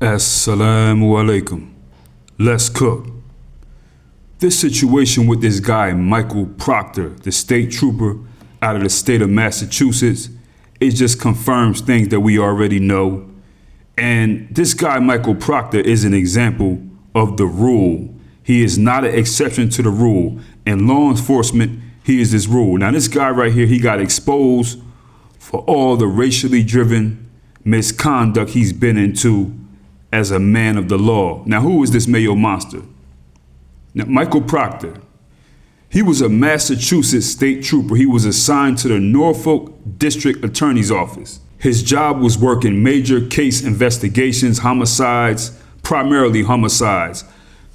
Assalamu alaikum. Let's cook. This situation with this guy, Michael Proctor, the state trooper out of the state of Massachusetts, it just confirms things that we already know. And this guy, Michael Proctor, is an example of the rule. He is not an exception to the rule. In law enforcement, he is this rule. Now, this guy right here, he got exposed for all the racially driven misconduct he's been into as a man of the law. Now, who is this Mayo monster? Now, Michael Proctor, he was a Massachusetts state trooper. He was assigned to the Norfolk District Attorney's Office. His job was working major case investigations, homicides, primarily homicides.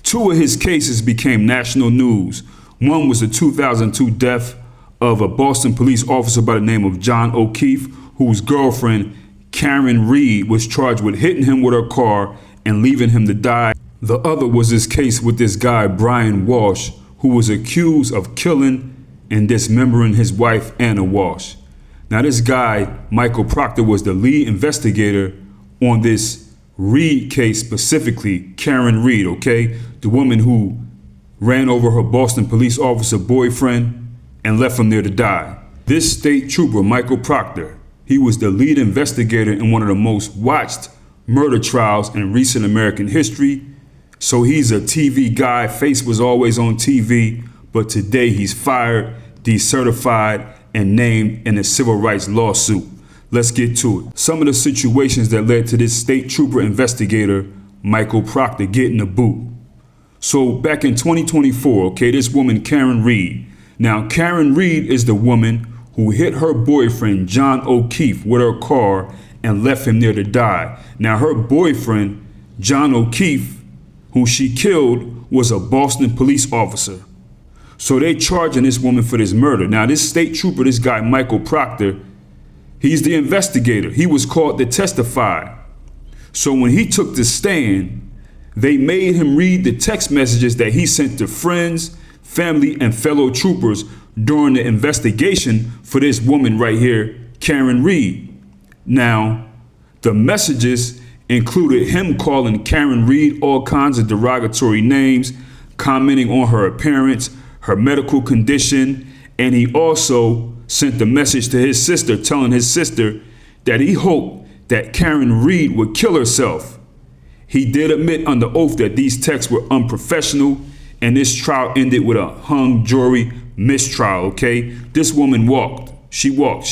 Two of his cases became national news. One was the 2002 death of a Boston police officer by the name of John O'Keefe, whose girlfriend, Karen Reed, was charged with hitting him with her car and leaving him to die. The other was this case with this guy, Brian Walsh, who was accused of killing and dismembering his wife, Anna Walsh. Now, this guy, Michael Proctor, was the lead investigator on this Reed case, specifically Karen Reed, okay? The woman who ran over her Boston police officer boyfriend and left him there to die. This state trooper, Michael Proctor, he was the lead investigator in one of the most watched murder trials in recent American history. So he's a TV guy, face was always on TV, but today he's fired, decertified, and named in a civil rights lawsuit. Let's get to it. Some of the situations that led to this state trooper investigator, Michael Proctor, getting the boot. So back in 2024, okay, this woman, Karen Reed. Now, Karen Reed is the woman who hit her boyfriend, John O'Keefe, with her car and left him there to die. Now, her boyfriend, John O'Keefe, who she killed, was a Boston police officer. So they charging this woman for this murder. Now, this state trooper, this guy, Michael Proctor, he's the investigator. He was called to testify. So when he took the stand, they made him read the text messages that he sent to friends, family, and fellow troopers during the investigation for this woman right here, Karen Reed. Now, the messages included him calling Karen Reed all kinds of derogatory names, commenting on her appearance, her medical condition, and he also sent a message to his sister telling his sister that he hoped that Karen Reed would kill herself. He did admit under oath that these texts were unprofessional, and this trial ended with a hung jury mistrial, okay? This woman walked. She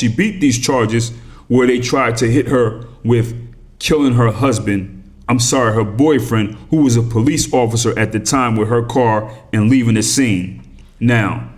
beat these charges where they tried to hit her with killing her her boyfriend, who was a police officer at the time, with her car and leaving the scene. Now,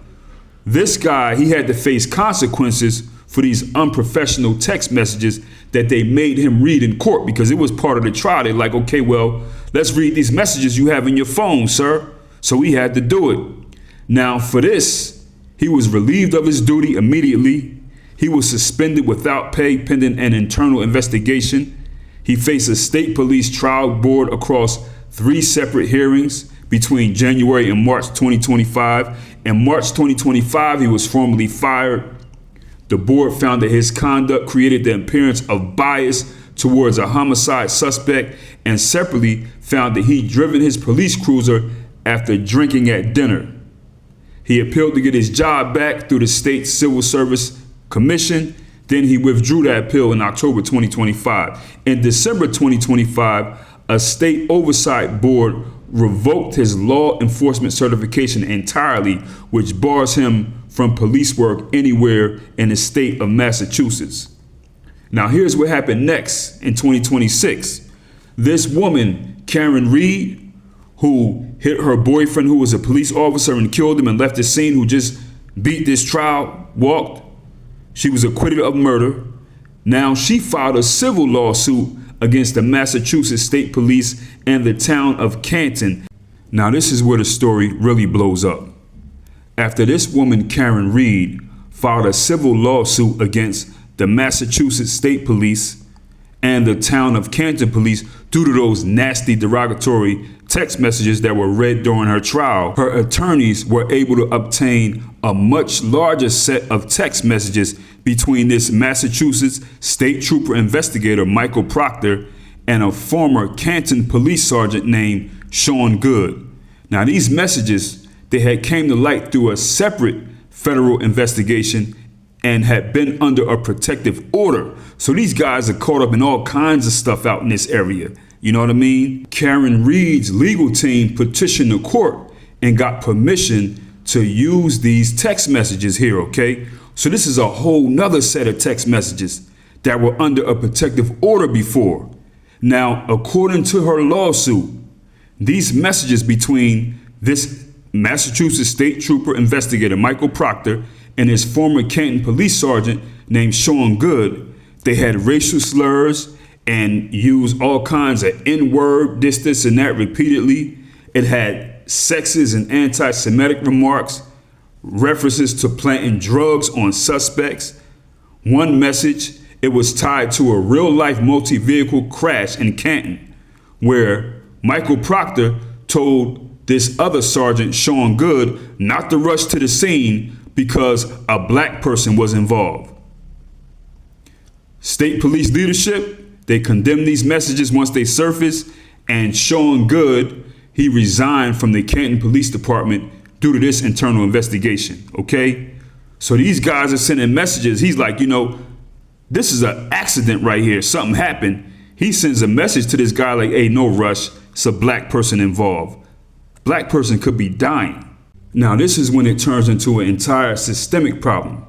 this guy, he had to face consequences for these unprofessional text messages that they made him read in court because it was part of the trial. They're like, okay, well, let's read these messages you have in your phone, sir. So he had to do it. Now, for this, he was relieved of his duty immediately. He was suspended without pay pending an internal investigation. He faced a state police trial board across 3 separate hearings between January and March 2025. In March 2025, he was formally fired. The board found that his conduct created the appearance of bias towards a homicide suspect, and separately found that he'd driven his police cruiser after drinking at dinner. He appealed to get his job back through the state civil service commission. Then he withdrew that appeal in October 2025. In December 2025, a state oversight board revoked his law enforcement certification entirely, which bars him from police work anywhere in the state of Massachusetts. Now, here's what happened next in 2026. This woman, Karen Reed, who hit her boyfriend, who was a police officer, and killed him and left the scene, who just beat this trial, walked. She was acquitted of murder. Now she filed a civil lawsuit against the Massachusetts State Police and the town of Canton. Now, this is where the story really blows up. After this woman, Karen Reed, filed a civil lawsuit against the Massachusetts State Police and the town of Canton Police due to those nasty derogatory text messages that were read during her trial, her attorneys were able to obtain a much larger set of text messages between this Massachusetts state trooper investigator, Michael Proctor, and a former Canton police sergeant named Sean Good. Now these messages, they had came to light through a separate federal investigation and had been under a protective order. So these guys are caught up in all kinds of stuff out in this area. You know what I mean? Karen Reed's legal team petitioned the court and got permission to use these text messages here, okay? So this is a whole nother set of text messages that were under a protective order before. Now, according to her lawsuit, these messages between this Massachusetts State Trooper investigator, Michael Proctor, and his former Canton police sergeant named Sean Good, they had racial slurs and used all kinds of N-word, this, and that repeatedly. It had sexist and anti-Semitic remarks, references to planting drugs on suspects. One message, it was tied to a real-life multi-vehicle crash in Canton, where Michael Proctor told this other sergeant, Sean Good, not to rush to the scene because a black person was involved. State police leadership, they condemned these messages once they surfaced, and Sean Good, he resigned from the Canton Police Department due to this internal investigation, okay? So these guys are sending messages. He's like, you know, this is an accident right here. Something happened. He sends a message to this guy like, hey, no rush. It's a black person involved. Black person could be dying. Now, this is when it turns into an entire systemic problem.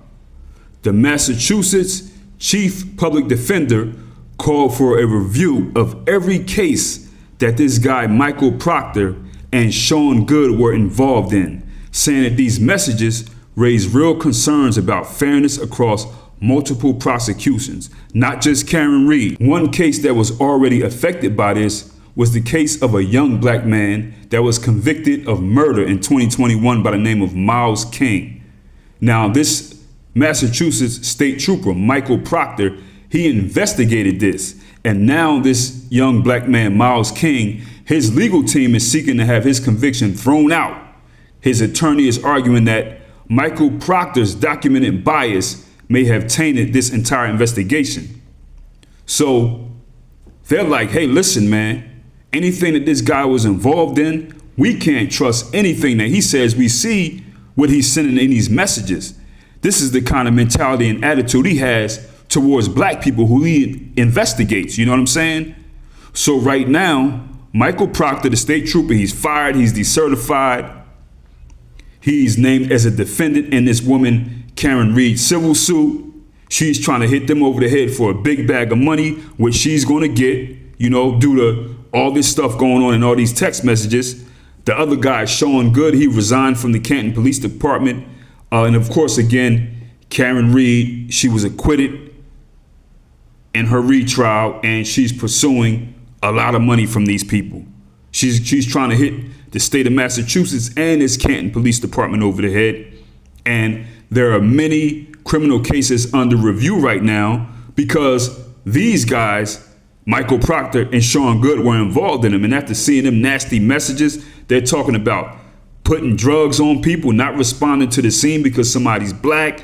The Massachusetts Chief Public Defender called for a review of every case that this guy, Michael Proctor, and Sean Good were involved in, saying that these messages raise real concerns about fairness across multiple prosecutions, not just Karen Reed. One case that was already affected by this was the case of a young black man that was convicted of murder in 2021 by the name of Miles King. Now, this Massachusetts State Trooper, Michael Proctor, he investigated this. And now this young black man, Miles King, his legal team is seeking to have his conviction thrown out. His attorney is arguing that Michael Proctor's documented bias may have tainted this entire investigation. So they're like, hey, listen, man, anything that this guy was involved in, we can't trust anything that he says. We see what he's sending in these messages. This is the kind of mentality and attitude he has towards black people who he investigates. You know what I'm saying? So right now, Michael Proctor, the state trooper, he's fired, he's decertified. He's named as a defendant in this woman, Karen Reed, civil suit. She's trying to hit them over the head for a big bag of money, which she's going to get, you know, due to all this stuff going on and all these text messages. The other guy, Sean Good, he resigned from the Canton Police Department. And of course, again, Karen Reed, she was acquitted in her retrial, and she's pursuing a lot of money from these people. She's trying to hit the state of Massachusetts and its Canton Police Department over the head. And there are many criminal cases under review right now because these guys, Michael Proctor and Sean Good, were involved in them. And after seeing them nasty messages, they're talking about putting drugs on people, not responding to the scene because somebody's black,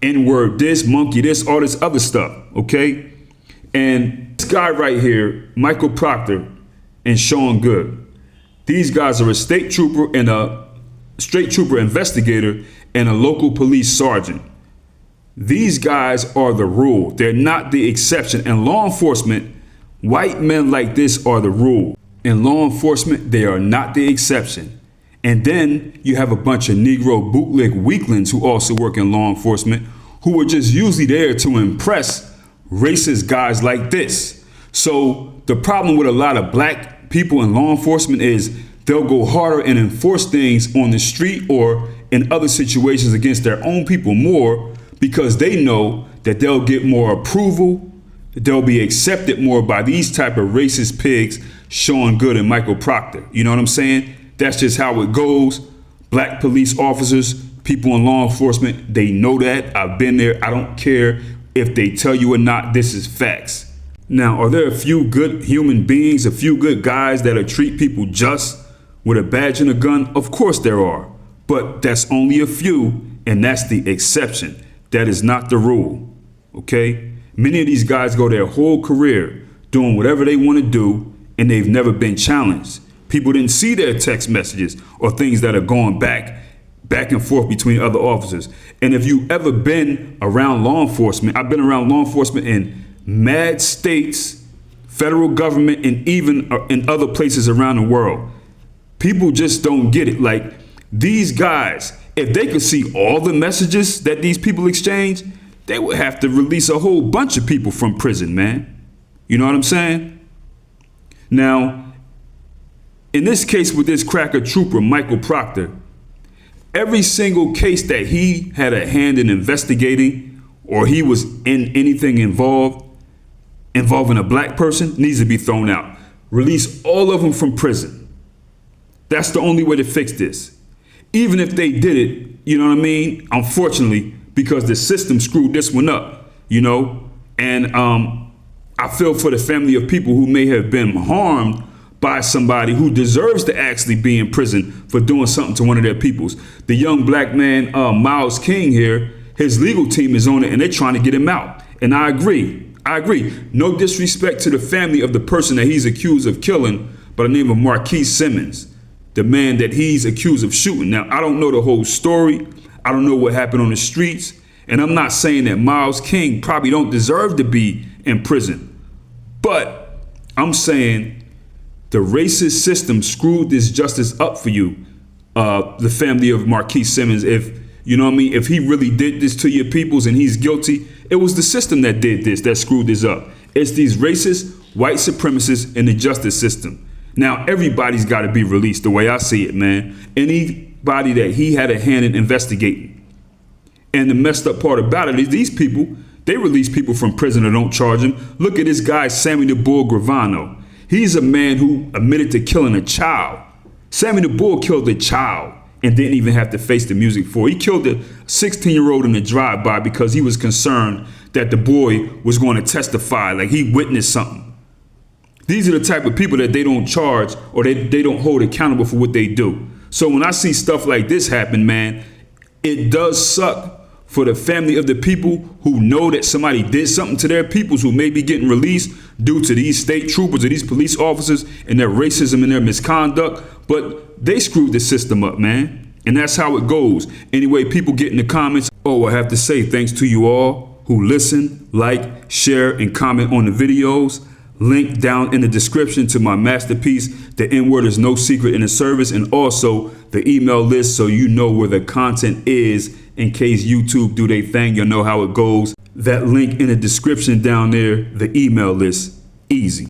N-word this, monkey this, all this other stuff, okay? And this guy right here, Michael Proctor and Sean Good, these guys are a state trooper and a state trooper investigator and a local police sergeant. These guys are the rule. They're not the exception. In law enforcement, white men like this are the rule. In law enforcement, they are not the exception. And then you have a bunch of Negro bootleg weaklings who also work in law enforcement who are just usually there to impress racist guys like this. So the problem with a lot of black people in law enforcement is they'll go harder and enforce things on the street or in other situations against their own people more because they know that they'll get more approval, that they'll be accepted more by these type of racist pigs, Sean Good and Michael Proctor. You know what I'm saying? That's just how it goes. Black police officers, people in law enforcement, they know that. I've been there. I don't care if they tell you or not. This is facts. Now, are there a few good human beings, a few good guys that'll treat people just with a badge and a gun? Of course there are, but that's only a few, and that's the exception. That is not the rule, okay? Many of these guys go their whole career doing whatever they want to do, and they've never been challenged. People didn't see their text messages or things that are going back and forth between other officers. And if you've ever been around law enforcement, I've been around law enforcement in mad states, federal government, and even in other places around the world. People just don't get it. Like, these guys, if they could see all the messages that these people exchange, they would have to release a whole bunch of people from prison, man. You know what I'm saying? Now, in this case with this cracker trooper, Michael Proctor, every single case that he had a hand in investigating or he was in anything involving a black person needs to be thrown out. Release all of them from prison. That's the only way to fix this. Even if they did it, you know what I mean? Unfortunately, because the system screwed this one up, you know? And I feel for the family of people who may have been harmed by somebody who deserves to actually be in prison for doing something to one of their peoples. The young black man, Miles King here, his legal team is on it and they're trying to get him out. And I agree. No disrespect to the family of the person that he's accused of killing by the name of Marquis Simmons, the man that he's accused of shooting. Now, I don't know the whole story. I don't know what happened on the streets. And I'm not saying that Miles King probably don't deserve to be in prison. But I'm saying the racist system screwed this justice up for you, the family of Marquis Simmons. If, you know what I mean, if he really did this to your peoples and he's guilty, it was the system that did this, that screwed this up. It's these racist, white supremacists in the justice system. Now, everybody's got to be released the way I see it, man. Anybody that he had a hand in investigating. And the messed up part about it is these people, they release people from prison or don't charge them. Look at this guy, Sammy the Bull Gravano. He's a man who admitted to killing a child. Sammy the Bull killed a child and didn't even have to face the music for it. He killed a 16-year-old in a drive-by because he was concerned that the boy was going to testify, like he witnessed something. These are the type of people that they don't charge or they don't hold accountable for what they do. So when I see stuff like this happen, man, it does suck for the family of the people who know that somebody did something to their peoples who may be getting released due to these state troopers or these police officers and their racism and their misconduct. But they screwed the system up, man. And that's how it goes. Anyway, people get in the comments. Oh, I have to say thanks to you all who listen, like, share, and comment on the videos. Link down in the description to my masterpiece, The N-Word is No Secret in the Service, and also the email list so you know where the content is in case YouTube do their thing. You'll know how it goes. That link in the description down there, the email list, easy.